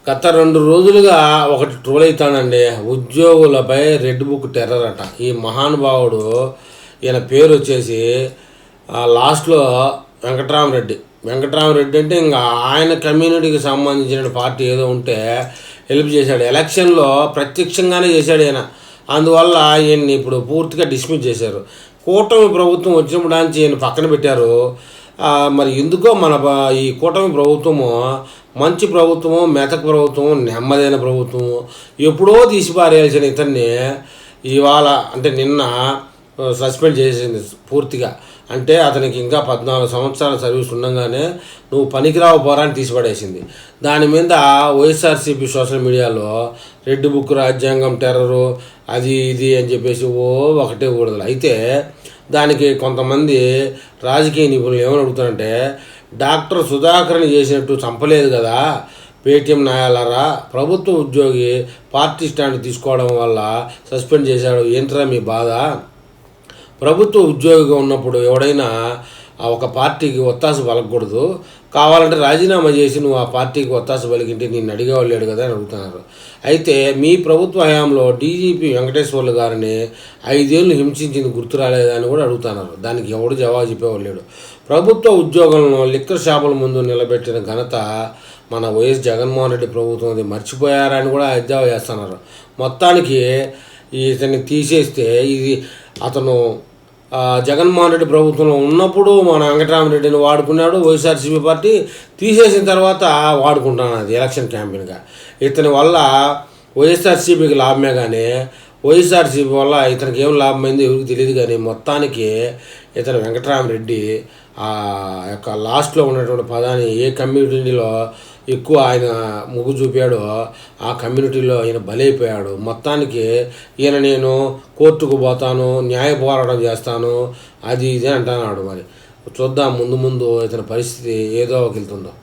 గత 2 రోజులుగా ఒకటి ట్రోల్ అవుతానండి. ఉద్యోగులపై రెడ్ బుక్ టెర్రర్ అట. ఈ మహానుభావుడు ఈయన పేరు వచ్చేసి లాస్ట్లో వెంకట్రామరెడ్డి. వెంకట్రామరెడ్డి అంటే ఇంకా ఆయన కమ్యూనిటీకి సంబంధించిన పార్టీ ఏదో ఉంటే హెల్ప్ చేశాడు. ఎలక్షన్లో ప్రత్యక్షంగానే చేశాడు ఈయన. అందువల్ల ఈయన్ని ఇప్పుడు పూర్తిగా డిస్మిస్ చేశారు. కూటమి ప్రభుత్వం వచ్చినప్పుడు నుంచి ఈయన పక్కన పెట్టారు. మరి ఎందుకో ఈ కూటమి ప్రభుత్వము మంచి ప్రభుత్వము, మెతక ప్రభుత్వము, నెమ్మదైన ప్రభుత్వము, ఎప్పుడో తీసిపారేయాల్సిన ఇతన్ని ఇవాళ అంటే నిన్న సస్పెండ్ చేసింది పూర్తిగా. అంటే అతనికి ఇంకా 14 సంవత్సరాల సర్వీస్ ఉండగానే నువ్వు పనికిరావు పోరాన్ని తీసిపడేసింది. దాని మీద వైఎస్ఆర్సీపీ సోషల్ మీడియాలో రెడ్ బుక్, రాజ్యాంగం, టెర్రరు, అది ఇది అని చెప్పేసి ఒకటే కూడదు. అయితే దానికి కొంతమంది రాజకీయ నిపుణులు ఏమని అడుగుతారంటే, డాక్టర్ సుధాకర్ని చేసినట్టు చంపలేదు కదా పేటీఎం న్యాయాలరా, ప్రభుత్వ ఉద్యోగి పార్టీ స్టాండ్ తీసుకోవడం వల్ల సస్పెండ్ చేశాడు, ఏంట్రా మీ బాధ? ప్రభుత్వ ఉద్యోగిగా ఉన్నప్పుడు ఎవడైనా ఒక పార్టీకి ఒత్తాసు పలకూడదు, కావాలంటే రాజీనామా చేసి నువ్వు ఆ పార్టీకి ఒత్తాసు పలికింటే నేను అడిగేవాళ్ళేడు కదా అని అడుగుతున్నారు. అయితే మీ ప్రభుత్వ హయాంలో డీజీపీ వెంకటేశ్వర్లు గారిని 5 ఏళ్ళు హింసించింది గుర్తు రాలేదా అని కూడా అడుగుతున్నారు. దానికి ఎవడు జవాబు చెప్పేవాళ్ళేడు. ప్రభుత్వ ఉద్యోగులను లిక్కర్ షాపుల ముందు నిలబెట్టిన ఘనత మన వైఎస్ జగన్మోహన్ రెడ్డి ప్రభుత్వం అది మర్చిపోయారని కూడా ఎద్దావా చేస్తున్నారు. మొత్తానికి ఇతన్ని తీసేస్తే ఇది అతను జగన్మోహన్ రెడ్డి ప్రభుత్వంలో ఉన్నప్పుడు మన వెంకటరామరెడ్డిని వాడుకున్నాడు వైఎస్ఆర్సీపీ పార్టీ, తీసేసిన తర్వాత వాడుకుంటున్నది ఎలక్షన్ క్యాంపెయిన్గా. ఇతని వల్ల వైఎస్ఆర్సీపీకి లాభమే కానీ వైఎస్ఆర్సీపీ వల్ల ఇతనికి ఏం లాభమైందో ఎవరికి తెలియదు. కానీ మొత్తానికి ఇతను వెంకటరామరెడ్డి యొక్క లాస్ట్లో ఉన్నటువంటి పదాన్ని ఏ కమ్యూనిటీలో ఎక్కువ ఆయన మొగ్గు చూపాడో ఆ కమ్యూనిటీలో ఆయన బలైపోయాడు. మొత్తానికి ఈయన నేను కోర్టుకు పోతాను, న్యాయ పోరాటం చేస్తాను, అది ఇది అంటున్నాడు. మరి చూద్దాం ముందు ముందు ఇతని పరిస్థితి ఏదో వెళ్తుందో.